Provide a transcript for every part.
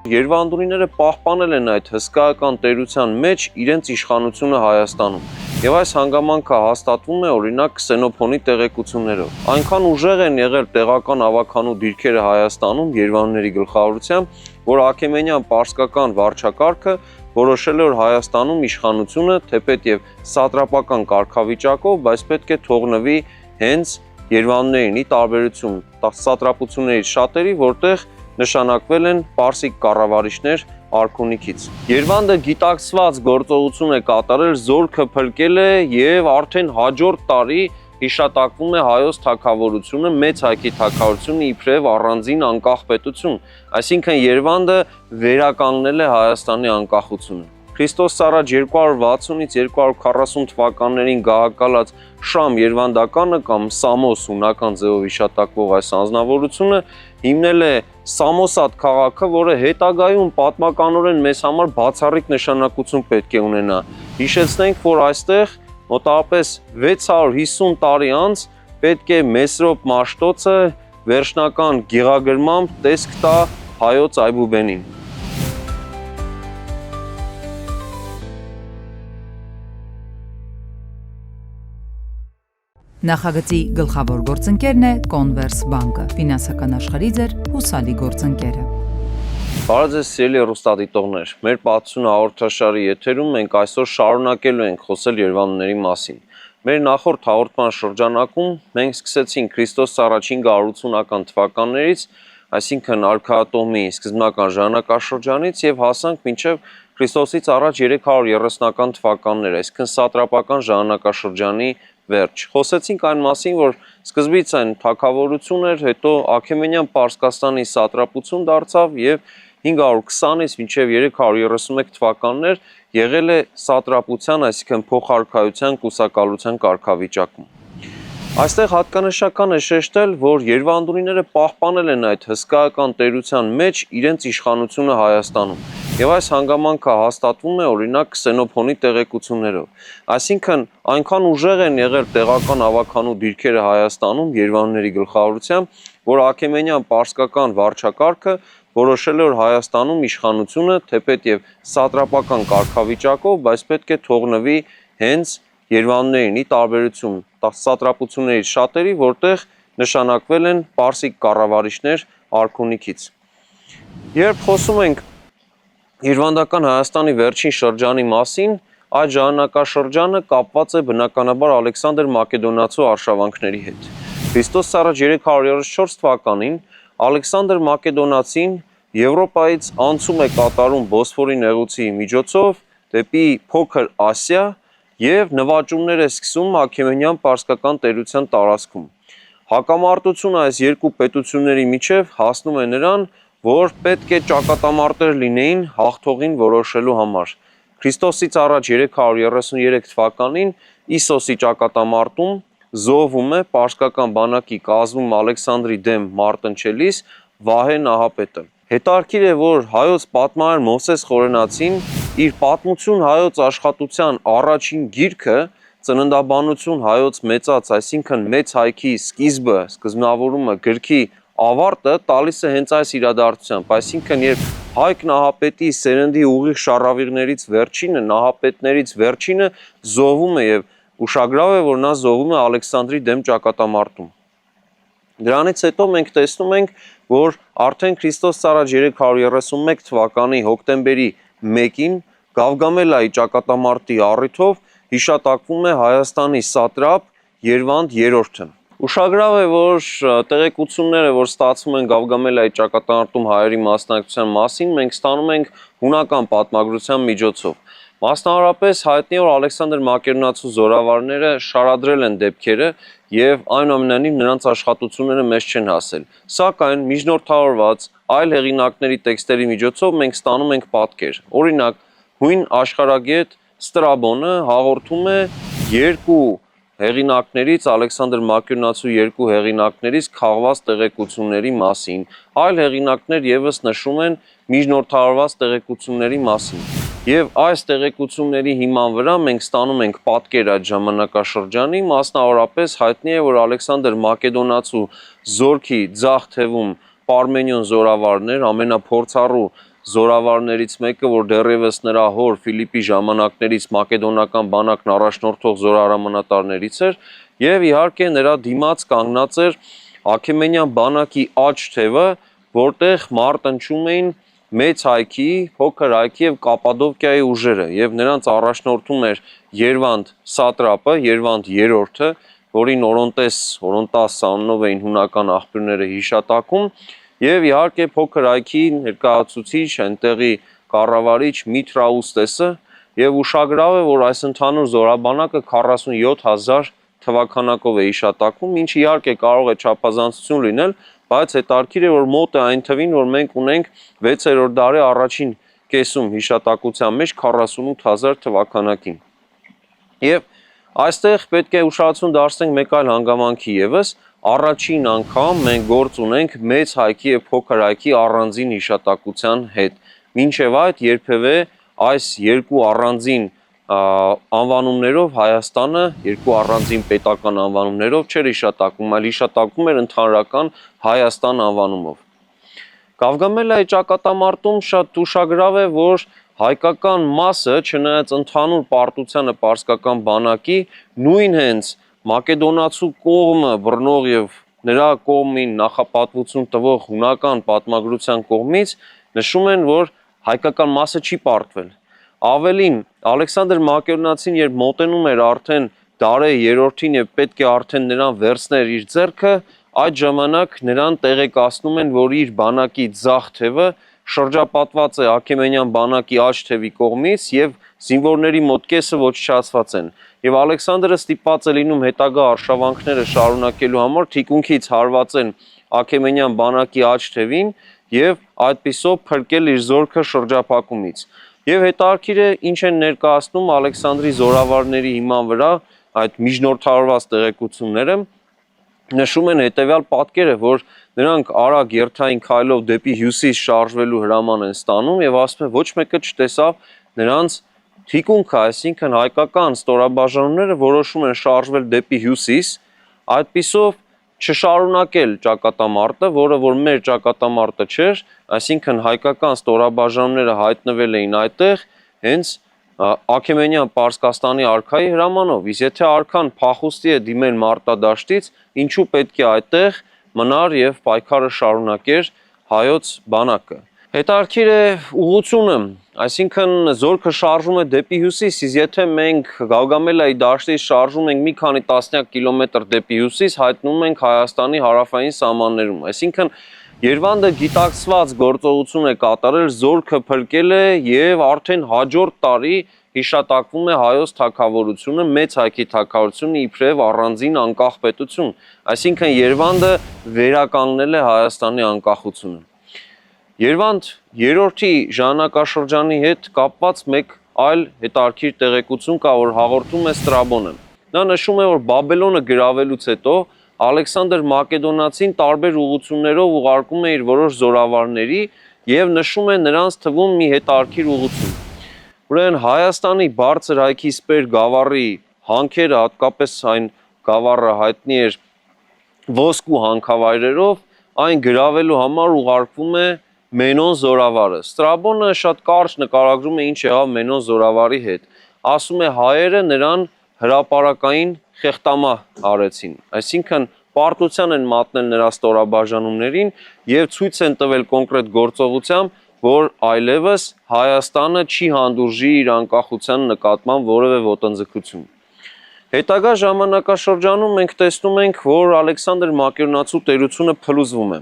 Երևանդունիները պահպանել են այդ հսկայական տերության մեջ իրենց իշխանությունը Հայաստանում։ Եվ այս հանգամանքը հաստատվում է օրինակ Քսենոփոնի տեղեկություններով։ Այնքան ուժեղ են եղել տեղական ավականու դիրքերը Հայաստանում Երևանների գլխավորությամբ, որ Աքեմենյան պարսկական վարչակարգը որոշել է, որ Հայաստանում իշխանությունը թեպետ եւ սատրապական կարգավիճակով, բայց պետք է թողնվի հենց Երևաններին՝ ի տարբերություն սատրապությունների շատերի, որտեղ նշանակվել են պարսիկ կառավարիչներ արքունիքից։ Երևանը գիտակցված գործողություն է կատարել, զորքը փրկել է եւ արդեն հաջորդ տարի հիշատակվում է հայոց թագավորությունը, մեծ հայքի թագավորությունը իբրև առանձին անկախ պետություն, այսինքն Երևանը վերականգնել է Հայաստանի անկախությունը։ Քրիստոս առաջ 260-ից 240 թվականներին գահակալած Շամ Երևանդականը կամ Սամոս հունական ձևով հիշատակվող այս անձնավորությունը հիմնել է Սամոսատ քաղաքը, որը հետագայում պատմականորեն մեզ համար բացառիկ նշանակություն պետք է ունենա։ Հիշեցնենք, որ այստեղ մոտավորապես 650 տարի անց պետք է Մեսրոպ Մաշտոցը վերջնական գեղագրմամբ տեսք տա հայոց այբուբենին։ Նախագծի գլխավոր գործընկերն է Converse բանկը, ֆինանսական աշխարհի ձեր հուսալի գործընկերը։ Բարև ձեզ սիրելի հեռուստադիտողներ, մեր պատմությունը հաղորդաշարի եթերում մենք այսօր շարունակելու ենք խոսել Երևանների մասին։ Մեր նախորդ հաղորդման շրջանակում մենք սկսեցինք Քրիստոս առաջին 580-ական թվականներից, այսինքն Արքայատոմի սկզբնական ժամանակաշրջանից եւ հասանք մինչեւ Քրիստոսից առաջ 330-ական թվականներ, այսինքն սատրապական ժամանակաշրջանի վերջ։ Խոսեցինք այն մասին, որ սկզբից այն թագավորություն էր, հետո Աքեմենյան Պարսկաստանի սատրապություն դարձավ եւ 520-ից մինչեւ 331 թվականներ եղել է սատրապության, այսինքն փոխարքայության կուսակալության կարգավիճակում։ Այստեղ հատկանշական է շեշտել, որ երևանդունիները պահպանել են այդ հսկայական տերության մեջ իրենց իշխանությունը Հայաստանում։ Եվ այս հանգամանքը հաստատվում է օրինակ Քսենոփոնի տեղեկություններով։ Այսինքն այնքան ուժեղ են եղել տեղական ավականու դիրքերը Հայաստանում Երևանների գլխավորությամբ, որ Աքեմենյան պարսկական վարչակարգը որոշել է, որ Հայաստանում իշխանությունը թեպետ եւ սատրապական կարգավիճակով, բայց պետք է թողնվի հենց Երևաններին՝ ի տարբերություն սատրապությունների շատերի, որտեղ նշանակվել են պարսիկ կառավարիչներ արքունիքից։ Երբ խոսում ենք Երևանդական Հայաստանի վերջին շրջանի մասին, այդ ժամանակաշրջանը կապված է բնականաբար Ալեքսանդր Մակեդոնացու արշավանքների հետ։ Քրիստոս առաջ 334 թվականին Ալեքսանդր Մակեդոնացին Եվրոպայից անցում է կատարում Բոսֆորի նեղուցի միջոցով դեպի Փոքր Ասիա եւ նվաճումներ է սկսում Աքեմենյան պարսկական տերության տարածքում։ Հակամարտությունը այս երկու պետությունների միջև հասնում է նրան, որ պետք է ճակատամարտեր լինեին հաղթողին որոշելու համար։ Քրիստոսից առաջ 333 թվականին Իսոսի ճակատամարտում զոհվում է պարսկական բանակի կազմում Ալեքսանդրի դեմ մարտնչելիս Վահե նահապետը։ Հետաքրքիր է, որ հայոց պատմարար Մովսես Խորենացին իր պատմություն հայոց աշխատության առաջին գիրքը ծննդաբանություն հայոց մեծած, այսինքն մեծ հայքի սկիզբը, սկզբնավորումը, գրքի ավարտը տալիս է հենց այս իրադարձությամբ, այսինքն երբ Հայկ Նահապետի սերնդի ուղիղ շառավիղներից վերջինը, նահապետներից վերջինը զոհվում է եւ ուշագրավ է, որ նա զոհվում է Ալեքսանդրի դեմ ճակատամարտում։ Դրանից հետո մենք տեսնում ենք, որ արդեն Քրիստոս առաջ 331 թվականի հոկտեմբերի 1-ին Գավգամելայի ճակատամարտի առիթով հիշատակվում է Հայաստանի սատրապ Երվանդ III-ը։ Ուշագրավ է, որ տեղեկությունները, որ ստացվում են Գավգամելայի ճակատամարտում հայերի մասնակցության մասին, մենք ստանում ենք հունական պատմագրության միջոցով։ Մասնավորապես հայտնի է, որ Ալեքսանդր Մակեդոնացու զորավարները շարադրել են դեպքերը եւ այնուամենայնիվ նրանց աշխատությունները մեզ չեն հասել։ Սակայն միջնորդավորված այլ հեղինակների տեքստերի միջոցով մենք ստանում ենք պատկեր։ Օրինակ, հույն աշխարհագետ Ստրաբոնը հաղորդում է երկու հեղինակներից, Ալեքսանդր Մակեդոնացու երկու հեղինակներից քաղված տեղեկությունների մասին։ Այլ հեղինակներ եւս նշում են միջնորդավորված տեղեկությունների մասին։ Եվ այս տեղեկությունների հիման վրա մենք ստանում ենք պատկեր այդ ժամանակաշրջանի, մասնավորապես հայտնի է, որ Ալեքսանդր Մակեդոնացու զորքի ձախ թևում պարմենիոն զորավարներ, ամենափորձառու զորավարներից մեկը, որ դեռևս նրա հոր Ֆիլիպի ժամանակներից մակեդոնական բանակն առաջնորդող զորահրամանատարներից էր, եւ իհարկե նրա դիմաց կանգնած էր Աքեմենյան բանակի աջ թևը, որտեղ մարտնչում էին մեծ հայքի, փոքր հայքի եւ Կապադոկիայի ուժերը, եւ նրանց առաջնորդում էր Երվանդ սատրապը, Երվանդ III, որին Օրոնտաս անունով էին հունական աղբյուրները հիշատակում, եւ իհարկե փոքր հայքի ներկայացուցիչ այնտեղի կառավարիչ Միթրաուստեսը, եւ ուշագրավ է, որ այս ընդհանուր զորաբանակը 47000 թվականակով է հիշատակվում, ինչը իհարկե կարող է չափազանցություն լինել, բայց հետաքրքիր է, որ մոտ է այն թվին, որ մենք ունենք 6-րդ դարի առաջին կեսում հիշատակության մեջ 48000 թվականակին։ Եվ այստեղ պետք է ուշադրություն դարձնենք մեկ այլ հանգամանքի եւս, առաջին անգամ մենք գործ ունենք մեծ հայքի եւ փոքր հայքի առանձին հիշատակության հետ։ Մինչեւ այդ երբևէ այս երկու առանձին անվանումներով Հայաստանը երկու առանձին պետական անվանումներով չէր հիշատակվում, այլ հիշատակվում էր ընդհանրական Հայաստան անվանումով։ Գավգամելիայի ճակատամարտում շատ ուշագրավ է, որ հայկական մասը, չնայած ընդհանուր պարտությանը պարսկական բանակի, նույն հենց մակեդոնացու կողմը բռնող եւ նրա կողմին նախապատվություն տվող հունական պատմագրության կողմից նշում են, որ հայկական մասը չի պարտվել։ Ավելին, Ալեքսանդր Մակեդոնացին երբ մոտենում էր արդեն Դարեհ երրորդին եւ պետք է արդեն նրան վերցներ իր ձեռքը, այդ ժամանակ նրան տեղեկացնում են, որ իր բանակի ձախ թևը շրջապատված է Աքեմենյան բանակի աջ թևի կողմից եւ զինվորների մոտ կեսը ոչնչացված են։ Եվ Ալեքսանդրը ստիպված է լինում հետագա արշավանքները շարունակելու համար թիկունքից հարվածեն Աքեմենյան բանակի աջ թևին եւ այդպիսով փրկել իր զորքը շրջափակումից։ Եվ հետաքրքիր է ինչ են ներկայացնում Ալեքսանդրի զորավարների հիման վրա այդ միջնորդավորված տեղեկությունները, նշում են հետևյալ պատկերը, որ նրանք արագ երթային քայլով դեպի հյուսիս շարժվելու հրաման են ստանում եւ ասում են ոչ մեկը չտեսավ նրանց թիկունքը, այսինքն հայկական ստորաբաժանումները որոշում են շարժվել դեպի հյուսիս, այդպիսով չշարունակել ճակատամարտը, որը որ մեր ճակատամարտը չէր, այսինքն հայկական ստորաբաժանումները հայտնվել էին այդտեղ հենց Աքեմենյան Պարսկաստանի արքայի հրամանով, իսկ եթե արքան փախուստի է դիմել մարտադաշտից, ինչու պետք է այդտեղ մնար եւ պայքարը շարունակեր հայոց բանակը։ Հետաքրքիր է ուղղությունը, այսինքն զորքը շարժում է դեպի հյուսիս, իսկ եթե մենք Գավգամելիայի դաշտից շարժում ենք մի քանի տասնյակ կիլոմետր դեպի հյուսիս, հայտնվում ենք Հայաստանի հարավային սահմաններում, այսինքն Երվանդը գիտակցված գործողություն է կատարել, զորքը փրկել է եւ արդեն հաջորդ տարի հիշատակվում է հայոց թագավորությունը, մեծ հայքի թագավորությունը իբրև առանձին անկախ պետություն, այսինքն Երվանդը վերականգնել է Հայաստանի անկախությունը։ Երվանդ երրորդի ժամանակաշրջանի հետ կապված մեկ այլ հետաքրքիր տեղեկություն կա, որ հաղորդում է Ստրաբոնը։ Նա նշում է, որ Բաբելոնը գրավելուց հետո Ալեքսանդր Մակեդոնացին տարբեր ուղղություններով ուղարկում է իր որոշ զորավարների եւ նշում է նրանց թվում մի հետաքրքիր ուղղություն։ Ուրեմն Հայաստանի բարձր հայքի սպեր գավառի հանքերը, հատկապես այն գավառը հայտնի էր ոսկու հանքավայրերով, այն գրավելու համար ուղարկվում է Մենոն զորավարը։ Ստրաբոնը շատ կարճ նկարագրում է ինչ եղավ Մենոն զորավարի հետ։ Ասում է հայերը նրան հրապարակային խեղտամահ արեցին, այսինքն պարտության են մատնել նրա ստորաբաժանումներին եւ ցույց են տվել կոնկրետ գործողությամբ, որ այլևս Հայաստանը չի հանդուրժի իր անկախության նկատմամբ որևէ ոտնձգություն։ Հետագա ժամանակաշրջանում մենք տեսնում ենք, որ Ալեքսանդր Մակեդոնացու տերությունը փլուզվում է։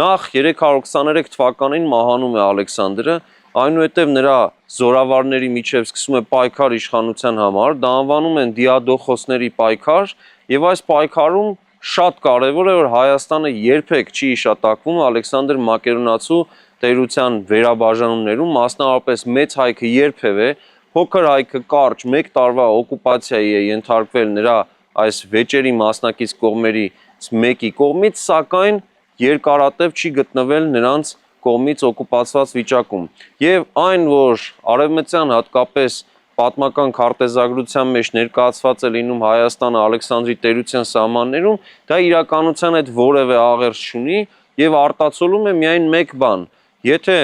Նախ 323 թվականին մահանում է Ալեքսանդրը, այնուհետև նրա զորավարների միջև սկսում է պայքար իշխանության համար, դա անվանում են Դիադոխոսների պայքար, եւ այս պայքարում շատ կարևոր է, որ Հայաստանը երբեք չի հիշատակվում Ալեքսանդր Մակեդոնացու տերության վերաբաժանումներում, մասնավորապես մեծ հայքը երբևէ, փոքր հայքը կարճ 1 տարվա օկուպացիայի է ենթարկվել նրա այս վեճերի մասնակից կողմերից մեկի կողմից, սակայն երկարատև չի գտնվել նրանց կողմից օկուպացված վիճակում։ Եվ այն, որ արևմտյան հատկապես պատմական քարտեզագրության մեջ ներկայացված է լինում Հայաստանը Ալեքսանդրի տերության սահմաններում, դա իրականության հետ որևէ աղերս չունի եւ արտացոլում է միայն մեկ բան. եթե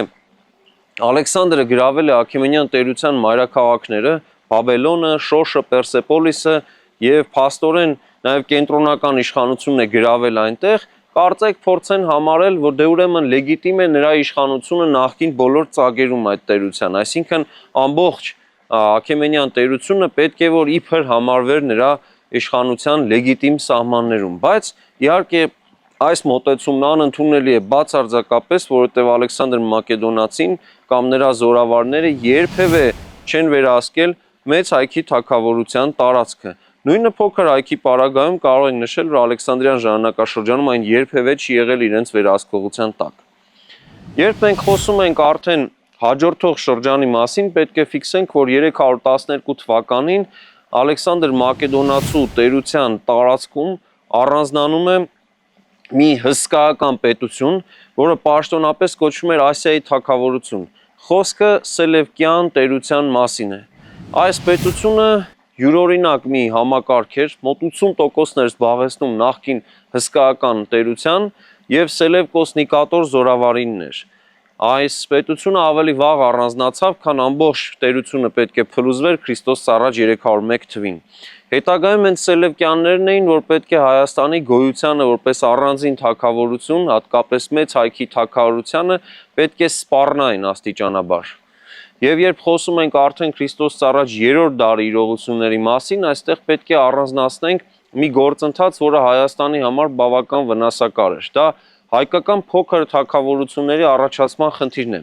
Ալեքսանդրը գրավել է Աքեմենյան տերության մայրաքաղաքները Բաբելոնը, Շոշը, Պերսեպոլիսը եւ փաստորեն նաեւ կենտրոնական իշխանությունն է գրավել այնտեղ, կարծեք փորձեն համարել, որ դե ուրեմն լեգիտիմ է նրա իշխանությունը նախկին բոլոր ծագերում այդ տերության, այսինքն ամբողջ Աքեմենյան տերությունը պետք է որ իբր համարվեր նրա իշխանության լեգիտիմ սահմաններում, բայց իհարկե այս մոտեցումն անընդունելի է բացարձակապես, որովհետև Ալեքսանդր Մակեդոնացին կամ նրա զորավարները երբևէ չեն վերահսկել մեծ հայքի թագավորության տարածքը։ Նույնը փոքր հայքի պարագայում կարող ենք նշել, որ Ալեքսանդրյան ժամանակաշրջանում այն երբևէ չի եղել իրենց վերահսկողության տակ։ Երբ մենք խոսում ենք արդեն հաջորդող շրջանի մասին, պետք է ֆիքսենք, որ 312 թվականին Ալեքսանդր Մակեդոնացու տերության տարածքում առանձնանում է մի հսկայական պետություն, որը պաշտոնապես կոչվում էր Ասիայի թագավորություն։ Խոսքը Սելևկյան տերության մասին է։ Այս պետությունը յուրօրինակ մի համակարգ էր, մոտ 80%-ն էր զբաղեցնում նախկին հսկայական տերության եւ Սելևկոս Նիկատոր զորավարինն էր։ Այս պետությունը ավելի վաղ առանձնացավ, քան ամբողջ տերությունը պետք է փլուզվեր Քրիստոս առաջ 301 թվին։ Հետագայում հենց Սելևկյաններն էին, որ պետք է Հայաստանի գոյությանը որպես առանձին թագավորություն, հատկապես մեծ հայքի թագավորությանը, պետք է սպառնային աստիճանաբար։ Եվ երբ խոսում ենք արդեն Քրիստոս առաջ 3-րդ դարի իրողությունների մասին, այստեղ պետք է առանձնացնենք մի գործընթաց, որը Հայաստանի համար բավական վնասակար էր։ Դա հայկական փոքր թագավորությունների առաջացման խնդիրն է։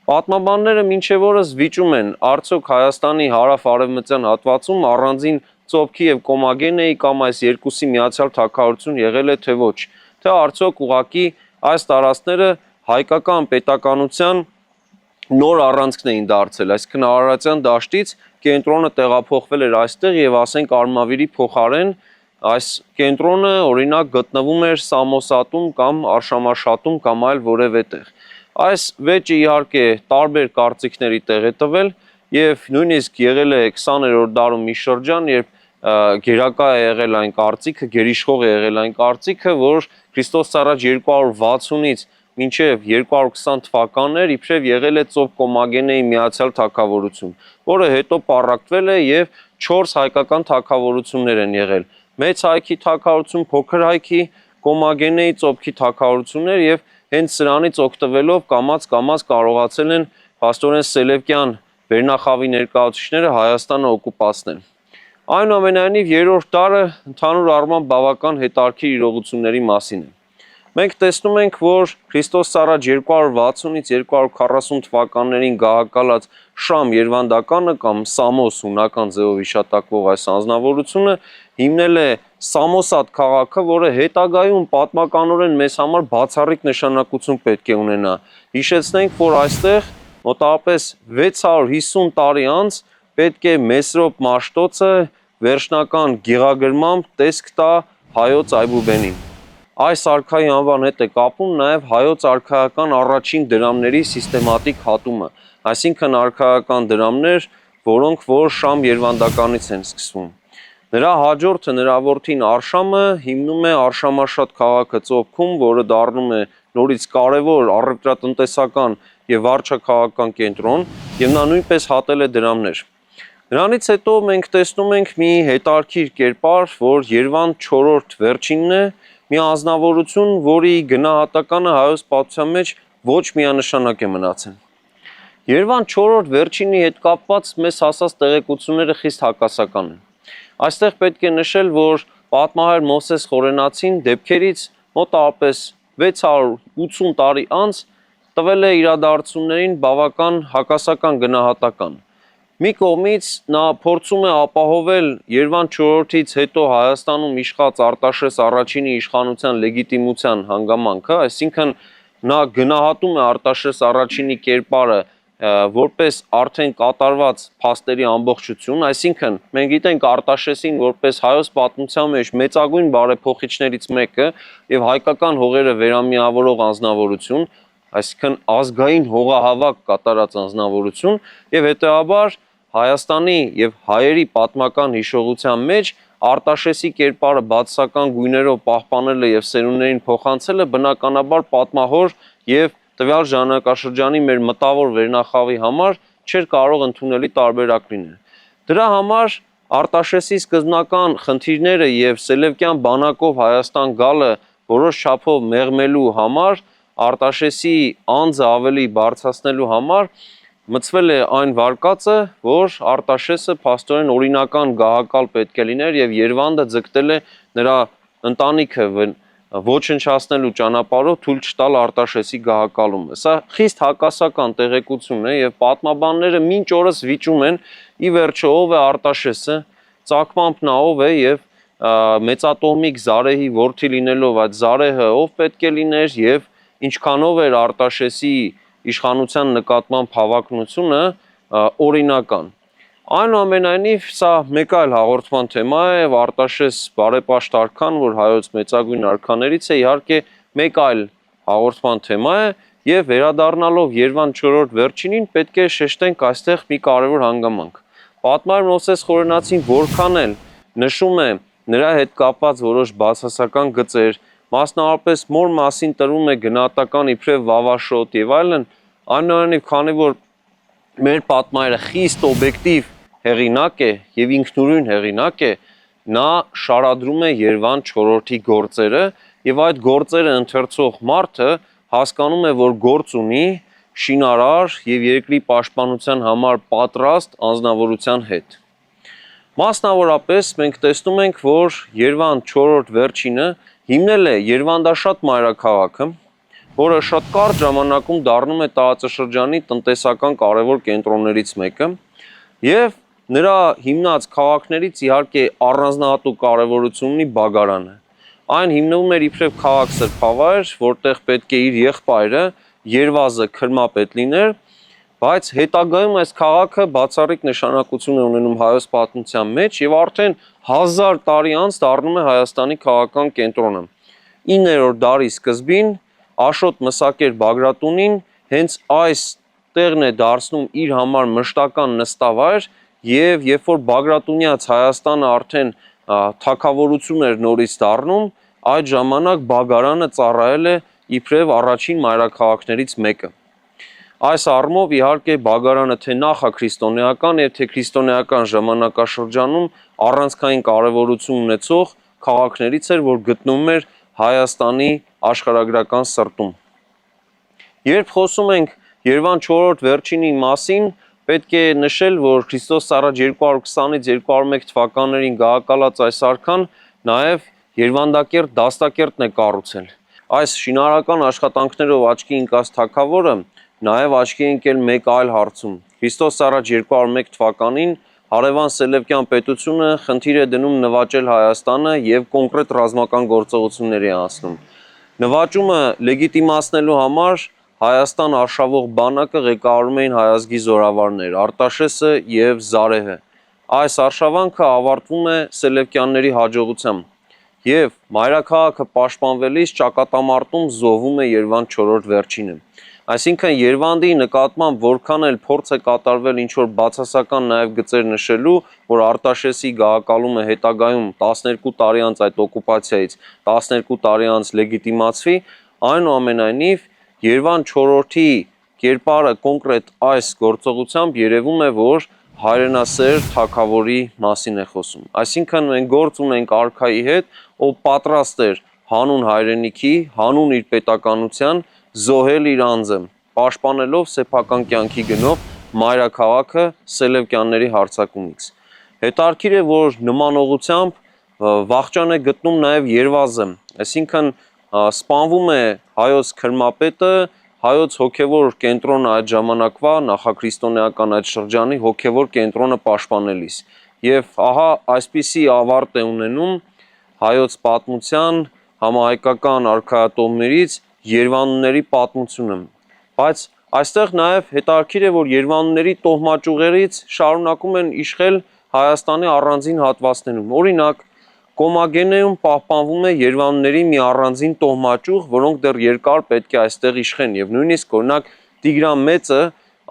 Պատմաբանները մինչև օրս վիճում են, արդյոք Հայաստանի հարավ-արևմտյան հատվածում առանձին Ծոփքի եւ Կոմագենեի կամ այս երկուսի միացյալ թագավորություն եղել է թե ոչ, թե արդյոք ուղղակի այս տարածքները հայկական պետականության նոր առանցքն էին դարձել, այսինքն Արարատյան դաշտից կենտրոնը տեղափոխվել էր այստեղ եւ ասենք Արմավիրի փոխարեն այս կենտրոնը օրինակ գտնվում էր Սամոսատում կամ Արշամաշատում կամ այլ որևէ տեղ։ Այս վեճը իհարկե տարբեր կարծիքների տեղ է տվել եւ նույնիսկ եղել է 20-րդ դարում մի շրջան, երբ գերակա է եղել այն կարծիքը, գերիշխող է եղել այն կարծիքը, որ Քրիստոս առաջ 260-ից մինչև 220 թվականներ իբրև եղել է Ծոփ Կոմագենեի միացյալ թագավորություն, որը հետո պառակտվել է եւ 4 հայկական թագավորություններ են եղել։ Մեծ հայքի թագավորություն, փոքր հայքի, Կոմագենեի Ծոփքի թագավորություններ եւ հենց սրանից օգտվելով կամաց կարողացել են փաստորեն Սելևկյան վերնախավի ներկայացուցիչները Հայաստանը օկուպացնել։ Այնուամենայնիվ 3-րդ դարը ընդհանուր առմամբ բավական հետաքրքիր իրողությունների մասին է։ Մենք տեսնում ենք, որ Քրիստոս առաջ 260-ից 240 թվականներին գահակալած Շամ Երվանդականը կամ Սամոս հունական ձևով հիշատակվող այս անձնավորությունը հիմնել է Սամոսատ քաղաքը, որը հետագայում պատմականորեն մեզ համար բացառիկ նշանակություն պետք է ունենա։ Հիշեցնենք, որ այստեղ մոտավորապես 650 տարի անց պետք է Մեսրոպ Մաշտոցը վերջնական գեղագրմամբ տեսք տա հայոց Այբուբենին։ Այս արքայի անվան հետ է կապում նաև հայոց արքայական առաջին դրամների սիստեմատիկ հատումը, այսինքն արքայական դրամներ, որոնք որ Շամ Երվանդականից են սկսվում։ Նրա հաջորդը, նրա որդին Արշամը հիմնում է Արշամաշատ քաղաքը Ծոփքում, որը դառնում է նորից կարևոր առևտրատնտեսական եւ վարչաքաղաքական կենտրոն, եւ նա նույնպես հատել է դրամներ։ Նրանից հետո մենք տեսնում ենք մի հետաքրքիր կերպար, որ Երվանդ 4-րդ վերջինն է, մի անձնավորություն, որի գնահատականը հայոց պատմության մեջ ոչ միանշանակ է մնացել։ Երվանդ 4-րդ վերջինի հետ կապված մեզ հասած տեղեկությունները խիստ հակասական են։ Այստեղ պետք է նշել, որ պատմահար Մովսես Խորենացին դեպքերից մոտավորապես 680 տարի անց տվել է իրադարձություններին բավական հակասական գնահատական։ Մի կողմից նա փորձում է ապահովել Երվանդ 4-ից հետո Հայաստանում իշխած Արտաշես առաջինի իշխանության լեգիտիմության հանգամանքը, այսինքն նա գնահատում է Արտաշես առաջինի կերպարը որպես արդեն կատարված փաստերի ամբողջություն, այսինքն մենք գիտենք Արտաշեսին որպես հայոց պատմության մեջ մեծագույն բարեփոխիչներից մեկը եւ հայկական հողերը վերամիավորող անձնավորություն, այսինքն ազգային հողահավաք կատարած անձնավորություն եւ հետեւաբար Հայաստանի եւ հայերի պատմական հիշողության մեջ Արտաշեսի կերպարը բացասական գույներով պահպանելը եւ սերունդներին փոխանցելը բնականաբար պատմահոր եւ տվյալ ժամանակաշրջանի մեր մտավոր վերնախավի համար չէր կարող ընդունելի տարբերակ լինել։ Դրա համար Արտաշեսի սկզբնական խնդիրները եւ Սելևկյան բանակով Հայաստան գալը որոշ չափով մեղմելու համար, Արտաշեսի անձը ավելի բարձրացնելու համար մտցվել է այն վարկածը, որ Արտաշեսը փաստորեն օրինական գահակալ պետք է լիներ եւ Երվանդը ձգտել է նրա ընտանիքը ոչնչացնելու ճանապարհով թույլ չտալ Արտաշեսի գահակալումը։ Սա խիստ հակասական տեղեկություն է եւ պատմաբանները մինչ օրս վիճում են ի վերջո ով է Արտաշեսը, ծագմամբ նա ով է եւ մեծատոհմիկ Զարեհի որդի լինելով այդ Զարեհը ով պետք է լիներ եւ ինչքանով էր Արտաշեսի իշխանության նկատմամբ հավակնությունը օրինական։ Այնուամենայնիվ սա մեկ այլ հաղորդման թեմա է եւ Արտաշես բարեպաշտ արքան, որ հայոց մեծագույն արքաներից է, իհարկե մեկ այլ հաղորդման թեմա է եւ վերադառնալով Երվանդ 4-րդ վերջինին պետք է շեշտենք այստեղ մի կարևոր հանգամանք։ Պատմար Մովսես Խորենացին որքան էլ նշում է նրա հետ կապված որոշ բացասական գծեր, մասնավորապես մոր մասին տրվում է գնահատական իբրև վավաշոտ եւ այլն, այնուամենայնիվ քանի որ մեր պատմայրը խիստ օբյեկտիվ հեղինակ է եւ ինքնուրույն հեղինակ է, նա շարադրում է Երվանդ 4-րդի գործերը եւ այդ գործերը ընթերցող մարդը հասկանում է, որ գործ ունի շինարար եւ երկրի պաշտպանության համար պատրաստ անձնավորության հետ։ Մասնավորապես մենք տեսնում ենք, որ Երվանդ 4-րդ վերջինը հիմնել է Երվանդաշատ մայրաքաղաքը, որը շատ կարճ ժամանակում դառնում է տարածաշրջանի տնտեսական կարևոր կենտրոններից մեկը եւ նրա հիմնած քաղաքներից իհարկե առանձնահատուկ կարևորություն ունի Բագարանը։ Այն հիմնվում էր իբրև քաղաք սրբավայր, որտեղ պետք է իր եղբայրը Երվազը քրմապետ լիներ, բայց հետագայում այս քաղաքը բացառիկ նշանակություն է ունենում հայոց պատմության մեջ եւ արդեն 1000 տարի անց դառնում է Հայաստանի քաղաքական կենտրոնը։ 9-րդ դարի սկզբին Աշոտ Մսակեր Բագրատունին հենց այս տեղն է դարձնում իր համար մշտական նստավայր եւ երբ որ Բագրատունյաց Հայաստանը արդեն թագավորություն էր նորից դառնում, այդ ժամանակ Բագարանը ծառայել է իբրև առաջին մայրաքաղաքներից մեկը։ Այս առումով իհարկե Բագարանը թե նախաքրիստոնեական եւ թե քրիստոնեական ժամանակաշրջանում առանցքային կարևորություն ունեցող քաղաքներից էր, որ գտնվում էր Հայաստանի աշխարհագրական սրտում։ Երբ խոսում ենք Երվանդ 4-րդ վերջինի մասին, պետք է նշել, որ Քրիստոս առաջ 220-ից 201 թվականներին գահակալած այս արքան նաև Երվանդակերտ դաստակերտն է կառուցել։ Այս շինարարական աշխատանքներով աչքի ընկած թագավորը նաև աչքի ընկել մեկ այլ հարցում։ Քրիստոս առաջ 201 թվականին Հարևան Սելևկյան պետությունը խնդիր է դնում նվաճել Հայաստանը եւ կոնկրետ ռազմական գործողությունների անցնում։ Նվաճումը լեգիտիմացնելու համար Հայաստան արշավող բանակը ղեկավարում էին հայազգի զորավարներ Արտաշեսը եւ Զարեհը։ Այս արշավանքը ավարտվում է Սելևկյանների հաջողությամբ եւ մայրաքաղաքը պաշտպանվելիս ճակատամարտում զոհվում է Երվանդ 4-րդ վերջինը։ Այսինքն Երվանդի նկատմամբ որքան էլ փորձ է կատարվել ինչ-որ բացասական նաև գծեր նշելու, որ Արտաշեսի գահակալումը հետագայում 12 տարի անց այդ օկուպացիայից 12 տարի անց լեգիտիմացվի, այնուամենայնիվ Երվանդ 4-րդի կերպարը կոնկրետ այս գործողությամբ երևում է, որ հայրենասեր թագավորի մասին է խոսում։ Այսինքն մենք գործ ունենք արքայի հետ, ով պատրաստ էր հանուն հայրենիքի, հանուն իր պետականության զոհել իր անձը, պաշտպանելով սեփական կյանքի գնով մայրաքաղաքը Սելևկյանների հարձակումից։ Հետարքիր է, որ նման ուղղությամբ վախճան է գտնում նաև Երվազը, այսինքն սպանվում է հայոց քրմապետը, հայոց հոգևոր կենտրոնը այդ ժամանակվա նախաքրիստոնեական այդ շրջանի հոգևոր կենտրոնը պաշտպանելիս։ Եվ ահա այսպիսի ավարտ է ունենում հայոց պատմության համահայկական արքայատոմներից Երվանդների պատմությունը, բայց այստեղ նաև հետարքիր է, որ Երվանդների տոհմաճյուղերից շարունակում են իշխել Հայաստանի առանձին հատվածներում։ Օրինակ, Կոմագենեում պահպանվում է Երվանդների մի առանձին տոհմաճյուղ, որոնք դեռ երկար պետք է այստեղ իշխեն, եւ նույնիսկ օրինակ Տիգրան Մեծը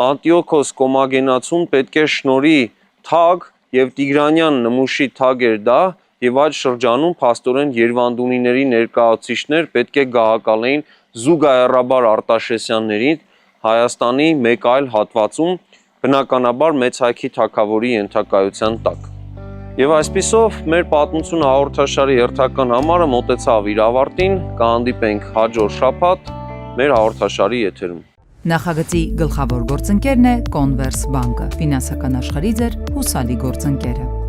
Անտիոքոս Կոմագենացուն պետք է շնորհի թագ եւ Տիգրանյան նմուշի թագ էր դա, եւ այդ շրջանում փաստորեն Երվանդունիների ներկայացուցիչներ պետք է գահակալեին զուգահեռաբար Արտաշեսյանների Հայաստանի մեկ այլ հատվածում, բնականաբար մեծ հայքի թագավորի ենթակայության տակ։ Եվ այսպիսով մեր պատմությունը հաղորդաշարի հերթական համարը մոտեցավ իր ավարտին, կհանդիպենք հաջորդ շաբաթ մեր հաղորդաշարի եթերում։ Նախագծի գլխավոր գործընկերն է Converse Bank-ը, ֆինանսական աշխարհի ձեր հուսալի գործընկերը։